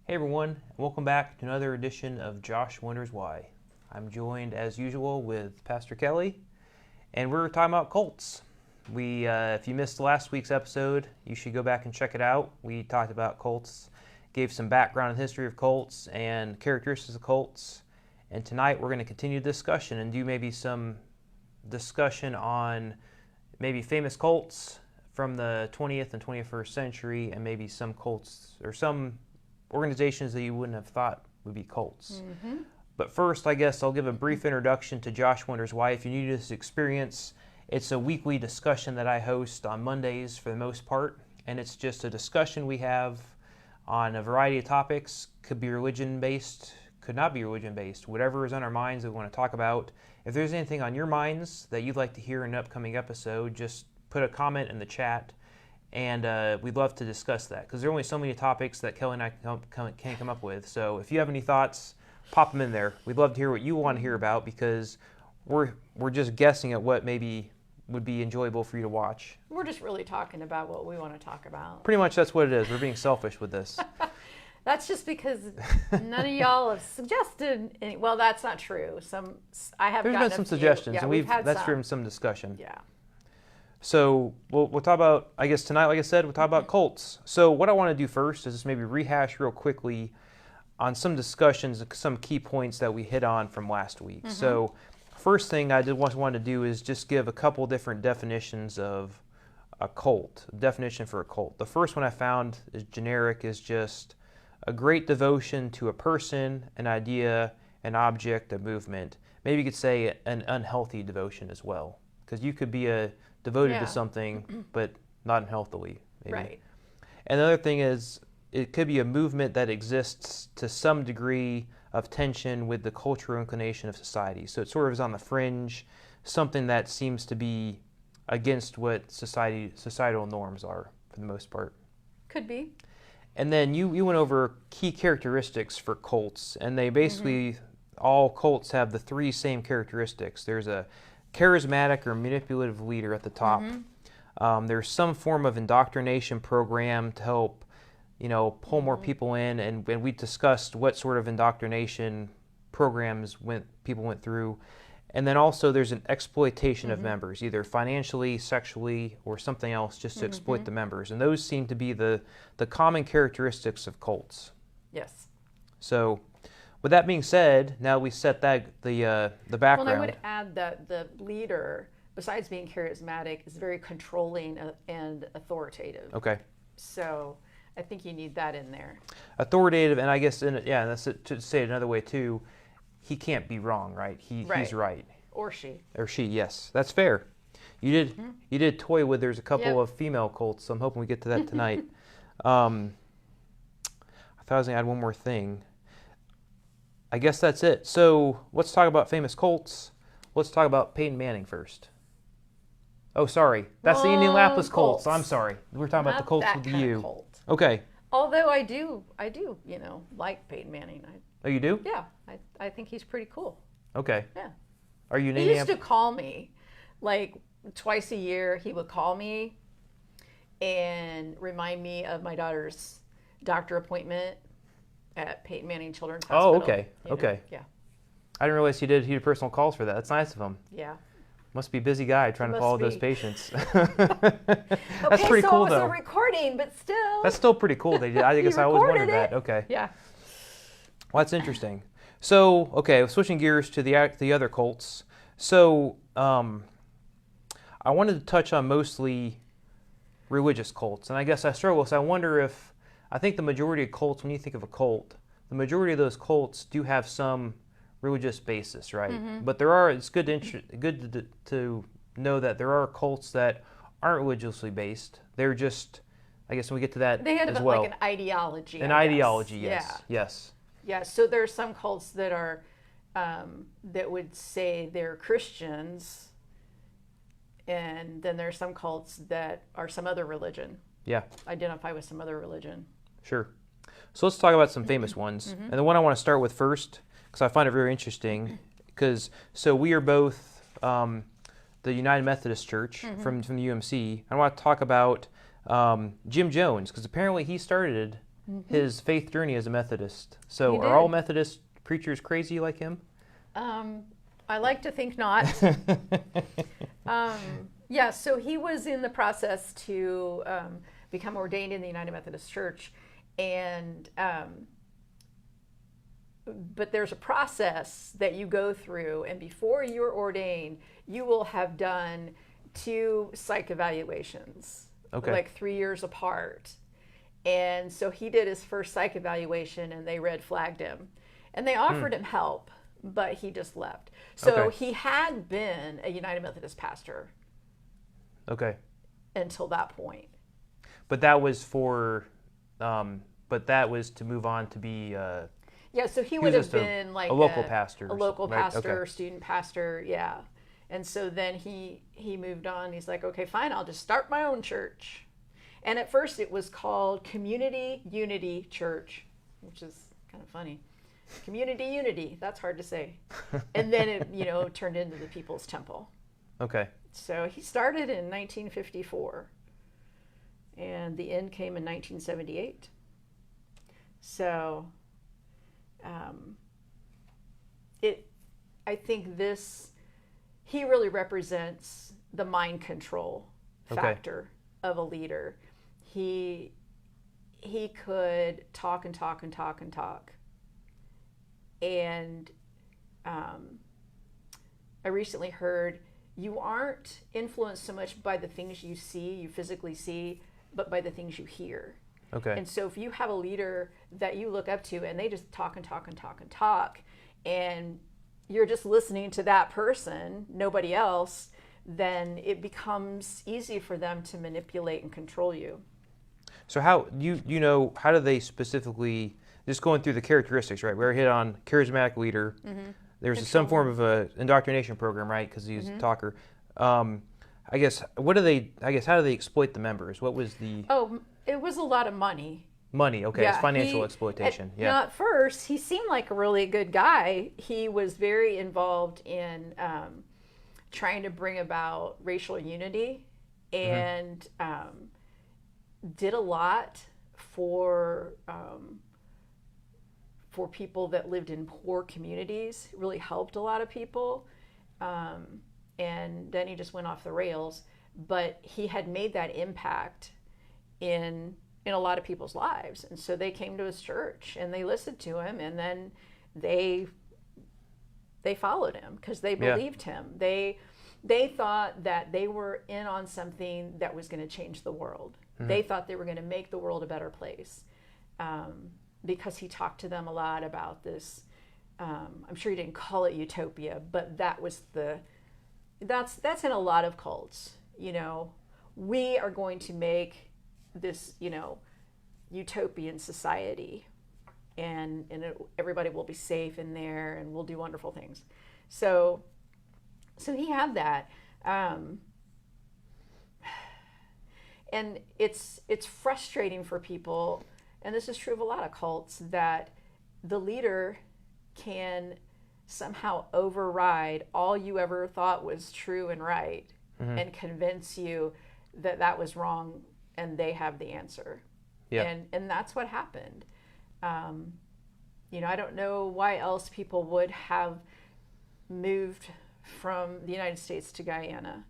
Hey everyone, and welcome back to another edition of Josh Wonders Why. I'm joined as usual with Pastor Kelly, and we're talking about cults. If you missed last week's episode, you should go back and check it out. We talked about cults, gave some background and history of cults and characteristics of cults, and tonight we're going to continue the discussion and do maybe some discussion on maybe famous cults from the 20th and 21st century, and maybe some cults or some organizations that you wouldn't have thought would be cults. Mm-hmm. But first, I guess I'll give a brief introduction to Josh Wonders Why. If you're new to this experience, it's a weekly discussion that I host on Mondays for the most part, and it's just a discussion we have on a variety of topics. Could be religion-based, could not be religion-based, whatever is on our minds that we want to talk about. If there's anything on your minds that you'd like to hear in an upcoming episode, just put a comment in the chat, and we'd love to discuss that, because there are only so many topics that Kelly and I can come up with. So if you have any thoughts, pop them in there. We'd love to hear what you want to hear about, because we're just guessing at what maybe would be enjoyable for you to watch. We're just really talking about what we want to talk about. Pretty much that's what it is. We're being selfish with this. That's just because none of y'all have suggested any. Well, that's not true. There's been some suggestions, yeah, and that's some. driven some discussion. Yeah. So we'll talk about, I guess tonight, like I said, we'll talk about cults. So what I want to do first is just maybe rehash real quickly on some discussions, some key points that we hit on from last week. Mm-hmm. So first thing I did want to do is just give a couple different definitions of a cult, definition for a cult. The first one I found is generic, is just a great devotion to a person, an idea, an object, a movement. Maybe you could say an unhealthy devotion as well, because you could be devoted to something, but not unhealthily, maybe. Right. And the other thing is, it could be a movement that exists to some degree of tension with the cultural inclination of society. So it sort of is on the fringe, something that seems to be against what societal norms are, for the most part. Could be. And then you went over key characteristics for cults, and they basically, all cults have the three same characteristics. There's a charismatic or manipulative leader at the top. There's some form of indoctrination program to help, pull more people in, and we discussed what sort of indoctrination programs people went through. And then also there's an exploitation of members, either financially, sexually, or something else, just to exploit the members. And those seem to be the common characteristics of cults. Yes. So with that being said, now we set the background. Well, I would add that the leader, besides being charismatic, is very controlling and authoritative. Okay. So I think you need that in there. Authoritative, and I guess that's it, to say it another way too. He can't be wrong, right? He's right. Or she. Or she, yes, that's fair. You did toy with. There's a couple of female cults, so I'm hoping we get to that tonight. I thought I was gonna add one more thing. I guess that's it. So let's talk about famous cults. Let's talk about Peyton Manning first. Oh, sorry. That's the Indianapolis Colts. I'm sorry. We're talking about the Colts with the U. Cult. Okay. Although I do, like Peyton Manning. Oh, you do? Yeah, I think he's pretty cool. Okay. Yeah. Are you an He used to call me, like twice a year. He would call me and remind me of my daughter's doctor appointment at Peyton Manning Children's Hospital. Oh, okay. Okay. Yeah. I didn't realize he did personal calls for that. That's nice of him. Yeah. Must be a busy guy trying to follow those patients. That's pretty cool, so though. it was a recording, but still. That's still pretty cool. They did. I guess I always wondered that. Okay. Yeah. Well, that's interesting. So, okay, switching gears to the other cults. So, I wanted to touch on mostly religious cults, and I guess I struggle. So I think the majority of cults, when you think of a cult, the majority of those cults do have some religious basis, right? But it's good to know that there are cults that aren't religiously based. They're just, I guess when we get to that They had as well. like an ideology. An ideology, yes. Yeah. Yes. Yeah. So there are some cults that are that would say they're Christians, and then there are some cults that are some other religion. Yeah. Identify with some other religion. Sure. So let's talk about some famous ones. And the one I want to start with first, because I find it very interesting, so we are both the United Methodist Church from the UMC. I want to talk about Jim Jones, because apparently he started his faith journey as a Methodist. So He are all did. Methodist preachers crazy like him? I like to think not. Yeah, so he was in the process to become ordained in the United Methodist Church, and but there's a process that you go through, and before you're ordained, you will have done 2 psych evaluations, Okay. like 3 years apart. And so he did his first psych evaluation, and they red flagged him, and they offered him help, but he just left. So Okay. he had been a United Methodist pastor Okay. until that point. But that was but that was to move on to be, Yeah, so he was would have just a- been like a local pastor a or local something, right? pastor, Okay. student pastor, yeah. And so then he moved on. He's like, okay, fine, I'll just start my own church. And at first it was called Community Unity Church, which is kind of funny. Community Unity, that's hard to say. And then it, turned into the People's Temple. Okay. So he started in 1954, and the end came in 1978. So, I think he really represents the mind control Okay. factor of a leader. He could talk and talk and talk and talk. And I recently heard you aren't influenced so much by the things you physically see, but by the things you hear. Okay. And so if you have a leader that you look up to and they just talk and talk and talk and talk, and you're just listening to that person, nobody else, then it becomes easy for them to manipulate and control you. So how how do they specifically, just going through the characteristics, right? We already hit on charismatic leader. Mm-hmm. There's some form of a indoctrination program, right? Because he's a talker. I guess how do they exploit the members? What was the Oh, it was a lot of money. money? Okay, it's financial he- exploitation. At, At first, he seemed like a really good guy. He was very involved in trying to bring about racial unity, and did a lot for people that lived in poor communities. It really helped a lot of people. And then he just went off the rails. But he had made that impact in a lot of people's lives, and so they came to his church and they listened to him, and then they followed him because they believed him. They thought that they were in on something that was going to change the world. They thought they were going to make the world a better place, because he talked to them a lot about this. I'm sure he didn't call it utopia, but that was that's in a lot of cults. We are going to make this, utopian society, and everybody will be safe in there, and we'll do wonderful things. So he had that, and it's frustrating for people, and this is true of a lot of cults, that the leader can somehow override all you ever thought was true and right, and convince you that that was wrong, and they have the answer. Yeah. And that's what happened. I don't know why else people would have moved from the United States to Guyana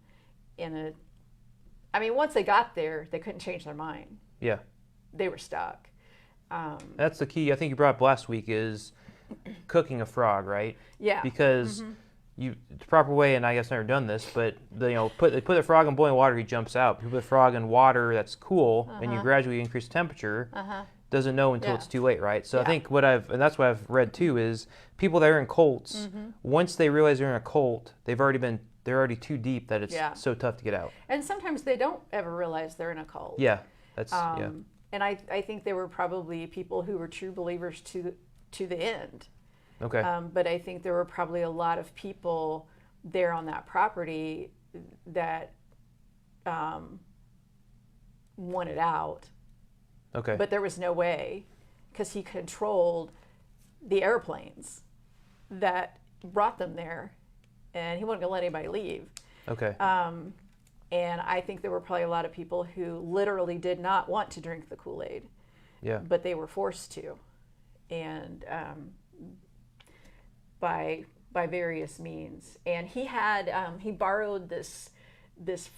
once they got there, they couldn't change their mind. Yeah. They were stuck. That's the key. I think you brought up last week is cooking a frog, right? Yeah. Because the proper way, and I guess I've never done this, but they put the frog in boiling water, he jumps out. You put the frog in water that's cool, and you gradually increase temperature. Doesn't know until it's too late, right? So I think and that's what I've read too, is people that are in cults, once they realize they're in a cult, they're already too deep that it's so tough to get out. And sometimes they don't ever realize they're in a cult. Yeah, that's And I think they were probably people who were true believers to the end. Okay. But I think there were probably a lot of people there on that property that wanted out. Okay. But there was no way, because he controlled the airplanes that brought them there, and he wasn't going to let anybody leave. Okay. And I think there were probably a lot of people who literally did not want to drink the Kool-Aid. Yeah. but they were forced to, and by various means. And he had he borrowed this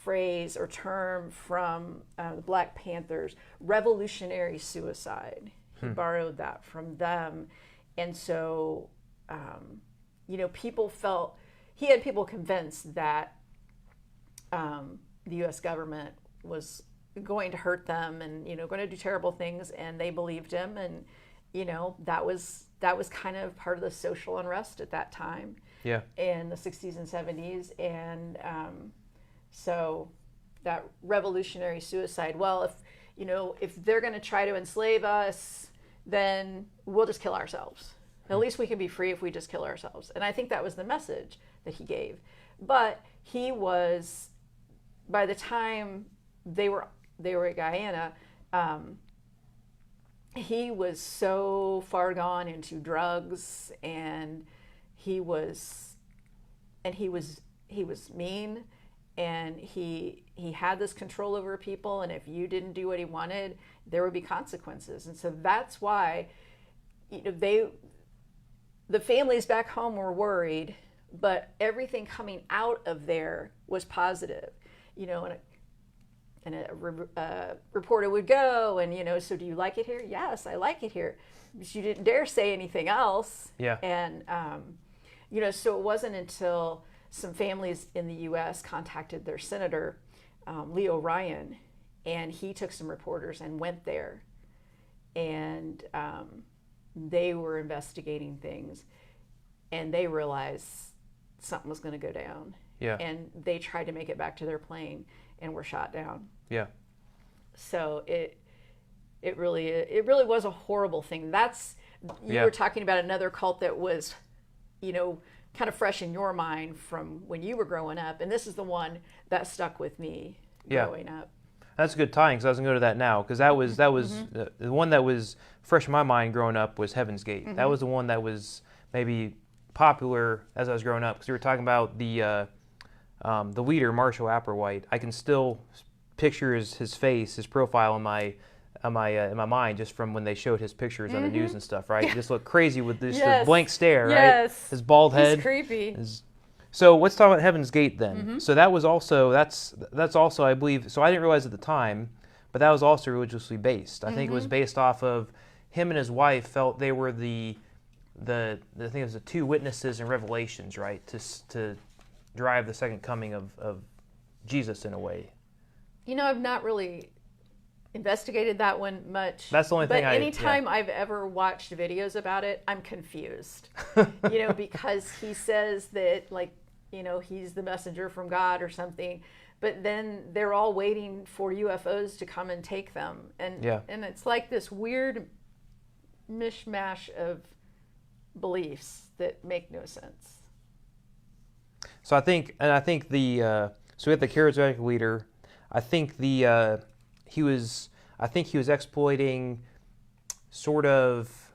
phrase or term from the Black Panthers, revolutionary suicide. He borrowed that from them, and so people felt he had people convinced that the U.S. government was going to hurt them and going to do terrible things, and they believed him, and that was kind of part of the social unrest at that time. Yeah. In the 60s and 70s, and so that revolutionary suicide. Well, if they're going to try to enslave us, then we'll just kill ourselves. At least we can be free if we just kill ourselves. And I think that was the message that he gave. But he was, by the time they were at Guyana, he was so far gone into drugs, and he was mean, and he had this control over people, and if you didn't do what he wanted, there would be consequences. And so that's why the families back home were worried, but everything coming out of there was positive. And a reporter would go and, so do you like it here? Yes, I like it here. But you didn't dare say anything else. Yeah. And, so it wasn't until some families in the U.S. contacted their senator, Leo Ryan, and he took some reporters and went there. And they were investigating things, and they realized something was going to go down. Yeah. And they tried to make it back to their plane and were shot down. Yeah. So it really was a horrible thing. You were talking about another cult that was, kind of fresh in your mind from when you were growing up, and this is the one that stuck with me growing up. That's a good timing, because I was going to go to that now, because that was the one that was fresh in my mind growing up was Heaven's Gate. Mm-hmm. That was the one that was maybe popular as I was growing up, because we were talking about the leader, Marshall Applewhite. I can still picture his face, his profile in my mind, just from when they showed his pictures on the news and stuff, right? He just looked crazy with this the blank stare, right? His bald head. He's creepy. So let's talk about Heaven's Gate then. Mm-hmm. So that was also that's also, I believe. So I didn't realize at the time, but that was also religiously based. I think it was based off of him and his wife felt they were the thing was the two witnesses in Revelations, right? To drive the second coming of Jesus in a way. I've not really investigated that one much. That's the only thing. But anytime I've ever watched videos about it, I'm confused. Because he says that, he's the messenger from God or something, but then they're all waiting for UFOs to come and take them, and it's like this weird mishmash of beliefs that make no sense. So I think the so we have the charismatic leader. I think he was exploiting sort of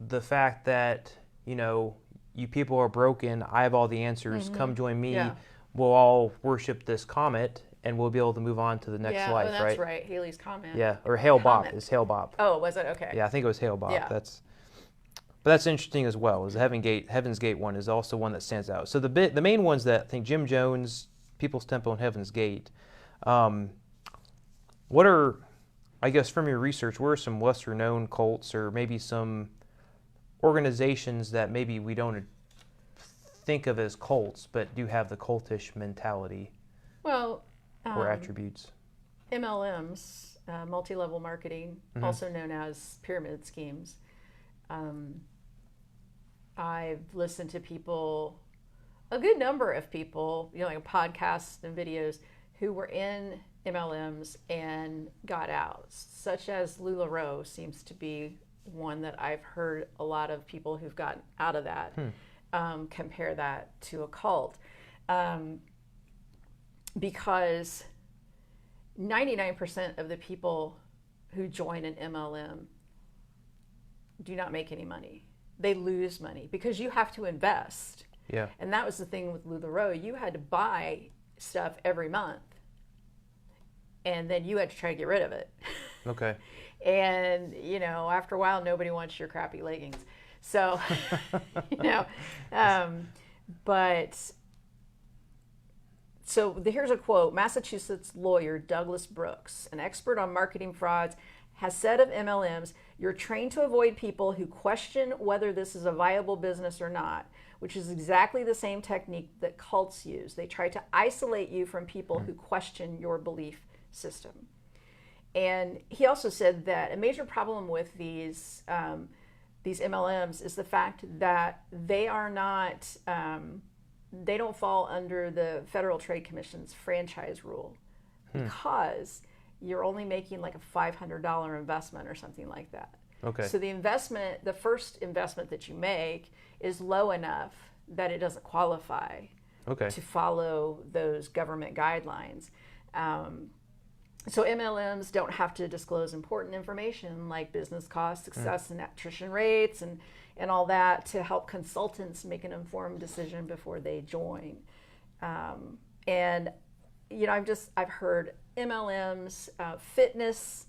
the fact that you people are broken. I have all the answers. Mm-hmm. Come join me. Yeah. We'll all worship this comet, and we'll be able to move on to the next life. Yeah, that's right. Halley's Comet. Yeah, or Hale Bopp. It's Hale Bopp. Oh, was it? Okay. Yeah, I think it was Hale Bopp. Yeah. But that's interesting as well. Is the Heaven's Gate one is also one that stands out. So the main ones that I think Jim Jones, People's Temple, and Heaven's Gate. What are, I guess, from your research, what are some lesser known cults or maybe some organizations that maybe we don't think of as cults but do have the cultish mentality? Well, or attributes? MLMs, multi-level marketing, also known as pyramid schemes. I've listened to a good number of people, like podcasts and videos, who were in MLMs and got out, such as LuLaRoe seems to be one that I've heard a lot of people who've gotten out of that compare that to a cult, because 99% of the people who join an MLM do not make any money. They lose money because you have to invest. Yeah. And that was the thing with LuLaRoe. You had to buy stuff every month, and then you had to try to get rid of it. Okay. And, after a while, nobody wants your crappy leggings. So, you know, but so here's a quote. Massachusetts lawyer Douglas Brooks, an expert on marketing frauds, has said of MLMs, you're trained to avoid people who question whether this is a viable business or not, which is exactly the same technique that cults use. They try to isolate you from people who question your belief system. And he also said that a major problem with these MLMs is the fact that they are not, they don't fall under the Federal Trade Commission's franchise rule because you're only making like a $500 investment or something like that. Okay. So the first investment that you make is low enough that it doesn't qualify to follow those government guidelines. So MLMs don't have to disclose important information like business costs, success and attrition rates and all that to help consultants make an informed decision before they join. And I've heard MLMs, fitness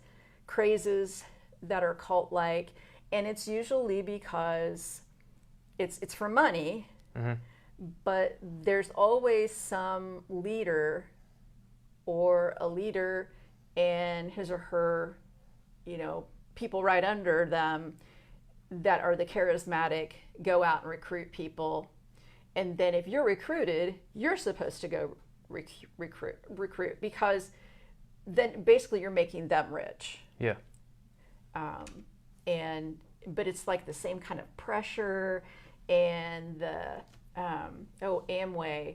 crazes that are cult-like, and it's usually because it's for money, but there's always some leader or a leader and his or her, people right under them that are the charismatic go out and recruit people. And then if you're recruited, you're supposed to go recruit because then basically you're making them rich. Yeah. But it's like the same kind of pressure and the, Amway,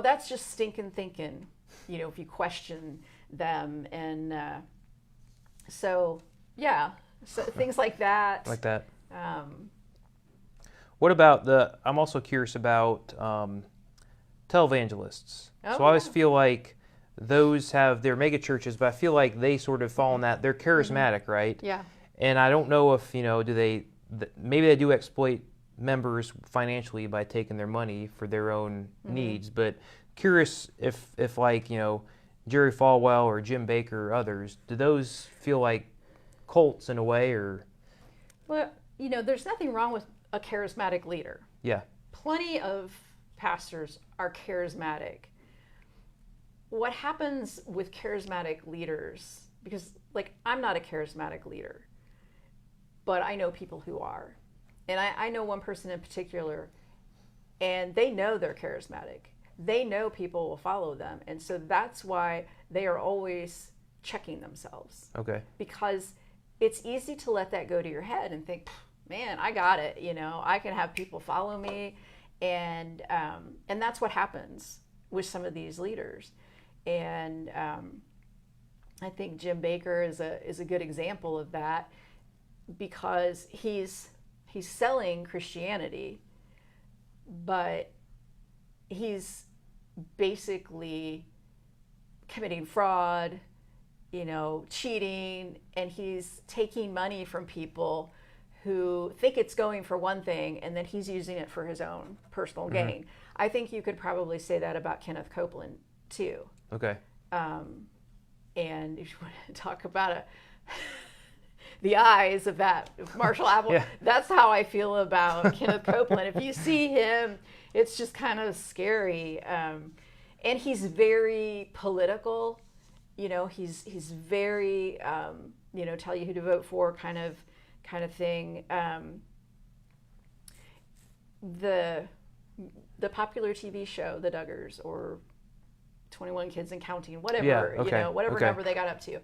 that's just stinking thinking, if you question them. And so things like that. Like that. What about I'm also curious about televangelists. So I always feel like those have their mega churches, but I feel like they sort of fall in that. They're charismatic, right? Yeah. And I don't know if, maybe they do exploit members financially by taking their money for their own needs, but curious if like, Jerry Falwell or Jim Baker or others, do those feel like cults in a way or? Well, there's nothing wrong with a charismatic leader. Yeah. Plenty of pastors are charismatic. What happens with charismatic leaders, because I'm not a charismatic leader, but I know people who are. And I know one person in particular, and they know they're charismatic. They know people will follow them. And so that's why they are always checking themselves. Okay. Because it's easy to let that go to your head and think, man, I got it. I can have people follow me. And that's what happens with some of these leaders. And I think Jim Baker is a good example of that because he's selling Christianity, but he's basically committing fraud, cheating, and he's taking money from people who think it's going for one thing, and then he's using it for his own personal gain. I think you could probably say that about Kenneth Copeland too. Okay. And if you want to talk about the eyes of that Marshall Apple, that's how I feel about Kenneth Copeland. If you see him, it's just kind of scary. And he's very political. He's very, tell you who to vote for kind of thing. The popular TV show, The Duggars, or 21 Kids and Counting, whatever, whatever number they got up to.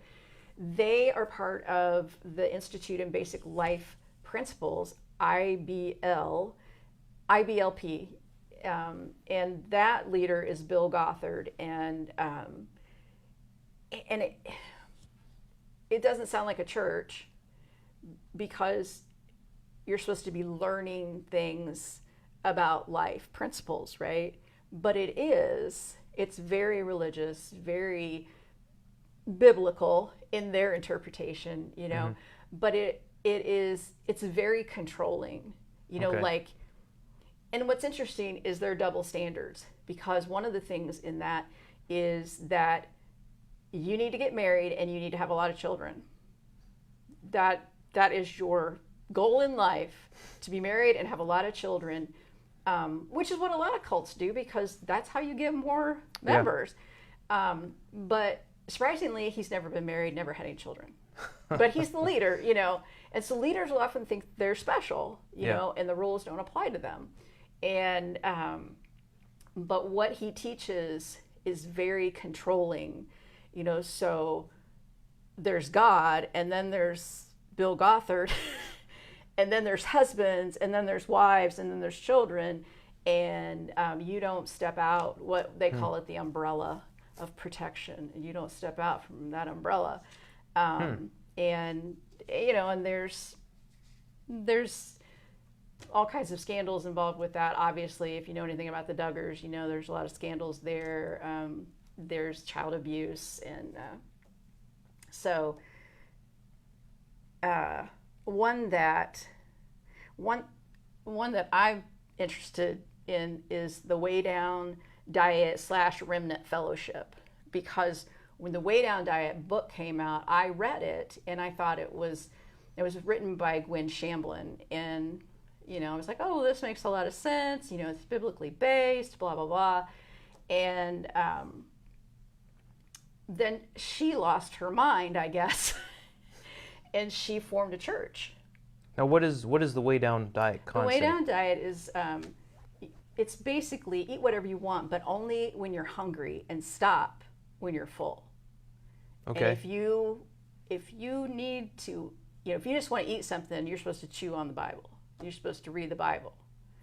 They are part of the Institute in Basic Life Principles, IBLP, and that leader is Bill Gothard, and it doesn't sound like a church because you're supposed to be learning things about life principles, right? But it's very religious, very biblical in their interpretation, but it's very controlling, and what's interesting is their double standards, because one of the things in that is that you need to get married and you need to have a lot of children. that is your goal in life, to be married and have a lot of children, which is what a lot of cults do, because that's how you get more members. But surprisingly, he's never been married, never had any children. But he's the leader, and so leaders will often think they're special, and the rules don't apply to them. And but what he teaches is very controlling, so there's God, and then there's Bill Gothard, and then there's husbands, and then there's wives, and then there's children, and you don't step out, what they call it, the umbrella of protection. You don't step out from that umbrella. And and there's all kinds of scandals involved with that. Obviously, if you know anything about the Duggars, there's a lot of scandals there. There's child abuse, and so one that I'm interested in is the Way Down Diet / Remnant Fellowship, because when the Way Down Diet book came out, I read it and I thought it was written by Gwen Shamblin, and I was like, oh, this makes a lot of sense, it's biblically based, blah blah blah. And then she lost her mind, I guess, and she formed a church. Now, what is the Way Down Diet concept? The Way Down Diet is it's basically eat whatever you want, but only when you're hungry, and stop when you're full. Okay. And if you need to, if you just want to eat something, you're supposed to chew on the Bible. You're supposed to read the Bible.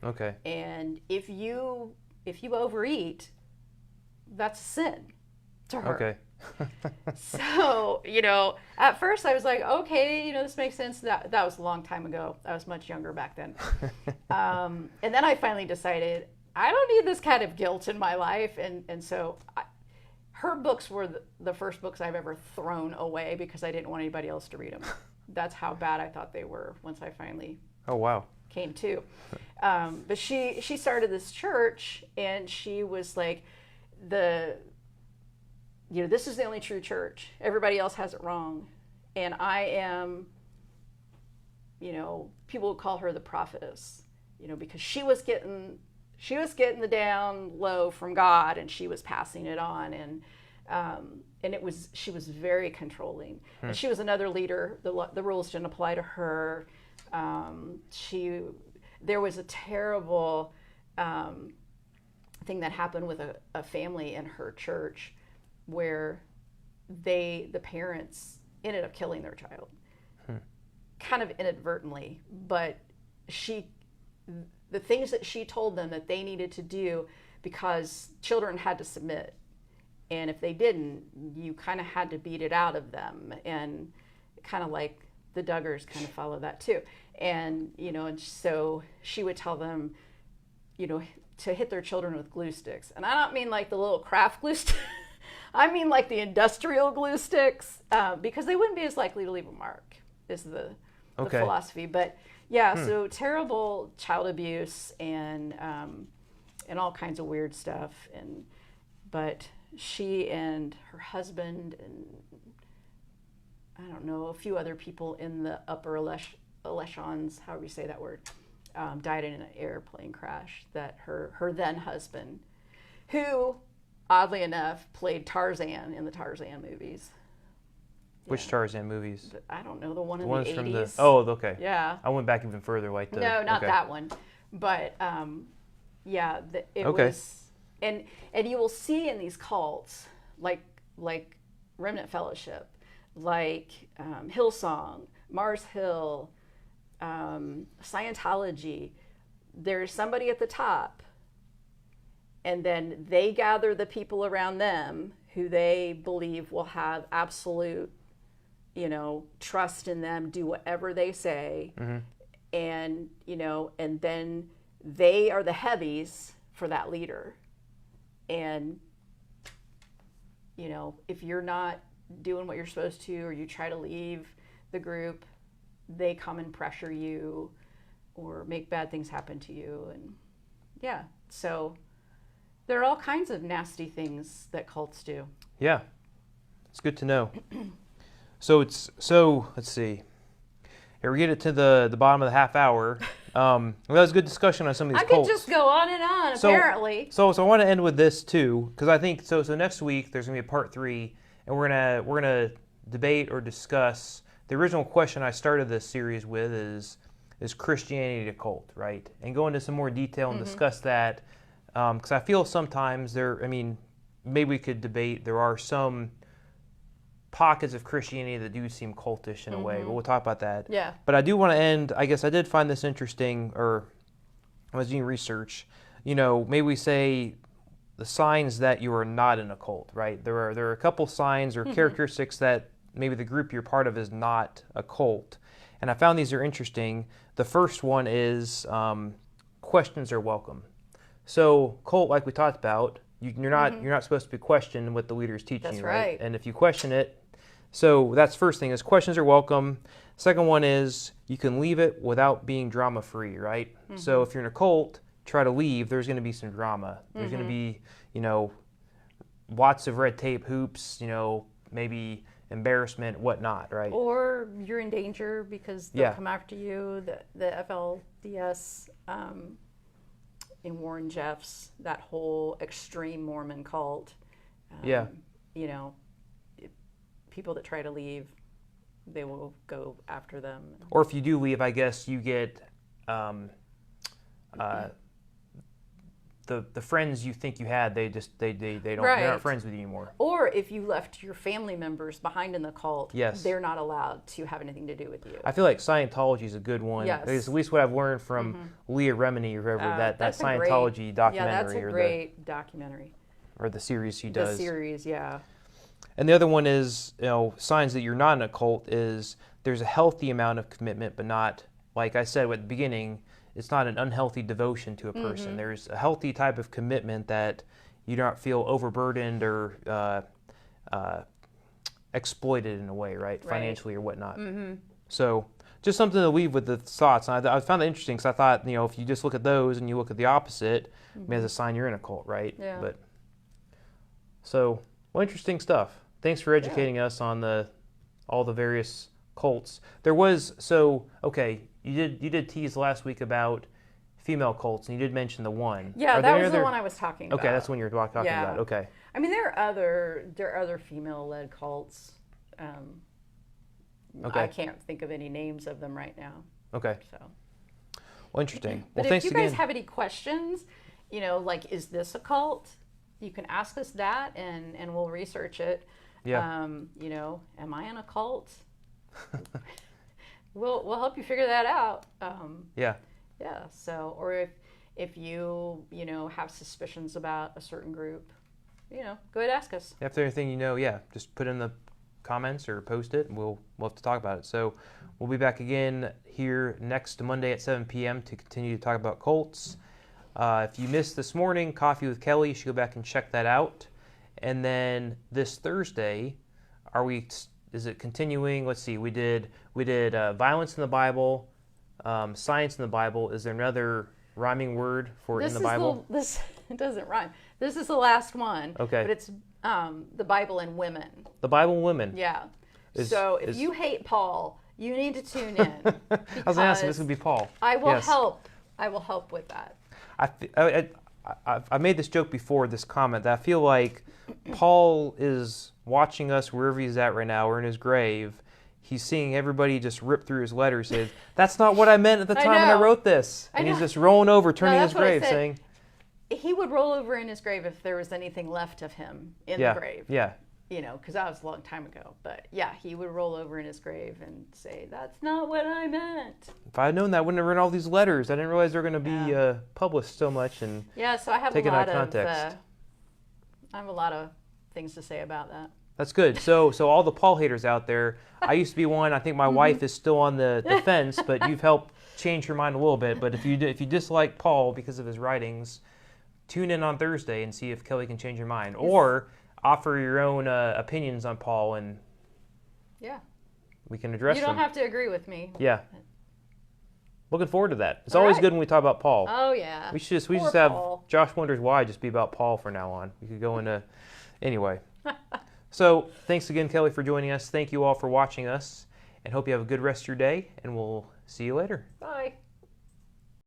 Okay. And if you overeat, that's a sin to her. Okay. So, at first I was like, okay, this makes sense. That was a long time ago. I was much younger back then. And then I finally decided I don't need this kind of guilt in my life. And so her books were the first books I've ever thrown away because I didn't want anybody else to read them. That's how bad I thought they were once I finally came to. But she started this church, and she was like, this is the only true church. Everybody else has it wrong. And I am, people would call her the prophetess, because she was getting the down low from God, and she was passing it on. And she was very controlling. And she was another leader. The rules didn't apply to her. There was a terrible thing that happened with a family in her church, where the parents ended up killing their child, kind of inadvertently, but the things that she told them that they needed to do, because children had to submit, and if they didn't, you kind of had to beat it out of them, and kind of like the Duggars kind of follow that too. And and so she would tell them, to hit their children with glue sticks, and I don't mean like the little craft glue sticks. I mean like the industrial glue sticks, because they wouldn't be as likely to leave a mark, is the philosophy. But so terrible child abuse and all kinds of weird stuff. But she and her husband and I don't know, a few other people in the upper echelons, however you say that word, died in an airplane crash. That her then husband, who oddly enough played Tarzan in the Tarzan movies. Which Tarzan movies? I don't know, the one in ones the 80s. Okay. Yeah. I went back even further, like No, not that one. But it was, and you will see in these cults, like Remnant Fellowship, like Hillsong, Mars Hill, Scientology, there's somebody at the top, and then they gather the people around them who they believe will have absolute, trust in them, do whatever they say. And, and then they are the heavies for that leader. And, if you're not doing what you're supposed to, or you try to leave the group, they come and pressure you or make bad things happen to you. And so there are all kinds of nasty things that cults do. Yeah, it's good to know. So let's see. Here we get it to the bottom of the half hour. Well, that was a good discussion on some of these I could cults. just go on and on, apparently. So I want to end with this too, because I think so next week there's gonna be a part 3, and we're gonna debate or discuss the original question I started this series with is Christianity a cult, right? And go into some more detail and discuss that, because I feel sometimes maybe we could debate, there are some pockets of Christianity that do seem cultish in a way, but we'll talk about that. Yeah. But I do want to end, I guess I did find this interesting, or I was doing research, maybe we say the signs that you are not in a cult, right? There are a couple signs or characteristics that maybe the group you're part of is not a cult. And I found these are interesting. The first one is questions are welcome. So cult, like we talked about, you're not supposed to be questioning what the leader is teaching That's you, right. And if you question it, so that's first thing is questions are welcome. Second one is you can leave it without being drama free, right? So if you're in a cult, try to leave, there's going to be some drama. There's going to be, lots of red tape hoops, maybe embarrassment, whatnot, right? Or you're in danger because they'll come after you. The FLDS in Warren Jeffs, that whole extreme Mormon cult. People that try to leave, they will go after them. Or if you do leave, I guess you get the friends you think you had, they don't, they're not friends with you anymore. Or if you left your family members behind in the cult, yes, they're not allowed to have anything to do with you. I feel like Scientology is a good one. Yes. It's at least what I've learned from Leah Remini, or whoever, that Scientology documentary. Yeah, that's a great documentary. Or the series she does. The series, yeah. And the other one is, signs that you're not in a cult is there's a healthy amount of commitment, but not, like I said at the beginning, it's not an unhealthy devotion to a person. There's a healthy type of commitment that you don't feel overburdened or exploited in a way, right? Financially or whatnot. So just something to leave with the thoughts. And I found that interesting because I thought, if you just look at those and you look at the opposite, maybe it's a sign you're in a cult, right? Yeah. Well, interesting stuff. Thanks for educating us on all the various cults. There was, you did tease last week about female cults, and you did mention the one. Yeah, that was the one I was talking about. Okay, that's the one you were talking about. Okay. I mean, there are other female-led cults. I can't think of any names of them right now. Okay. So. Well, interesting. But well, if you guys again. have any questions, like, is this a cult? You can ask us that, and we'll research it. Yeah. Am I in a cult? We'll help you figure that out. Yeah. Yeah. So, or if you have suspicions about a certain group, go ahead and ask us. If there's anything just put in the comments or post it, and we'll have to talk about it. So we'll be back again here next Monday at 7 p.m. to continue to talk about cults. If you missed this morning, Coffee with Kelly, you should go back and check that out. And then this Thursday, is it continuing? Let's see, we did violence in the Bible, science in the Bible. Is there another rhyming word for in the Bible? This it doesn't rhyme. This is the last one. Okay. But it's the Bible and women. The Bible and women. Yeah. So if you hate Paul, you need to tune in. I was going to ask if this would be Paul. I will help. I will help with that. I made this joke before, this comment, that I feel like Paul is watching us wherever he's at right now, or in his grave. He's seeing everybody just rip through his letters, saying, that's not what I meant at the time when I wrote this. And he's just rolling over, turning his grave, saying... He would roll over in his grave if there was anything left of him in the grave. Yeah. Because that was a long time ago. But yeah, he would roll over in his grave and say, that's not what I meant. If I had known that, I wouldn't have written all these letters. I didn't realize they were going to be published so much and so I have taken out of context. I have a lot of things to say about that. That's good. So all the Paul haters out there, I used to be one. I think my wife is still on the fence, but you've helped change her mind a little bit. But if you dislike Paul because of his writings, tune in on Thursday and see if Kelly can change your mind. Or offer your own opinions on Paul, and we can address them. You don't have to agree with me. Yeah. Looking forward to that. It's always good when we talk about Paul. Oh, yeah. We just have Josh Wonders Why just be about Paul from now on. We could go into... Anyway. So, thanks again, Kelly, for joining us. Thank you all for watching us. and hope you have a good rest of your day, and we'll see you later.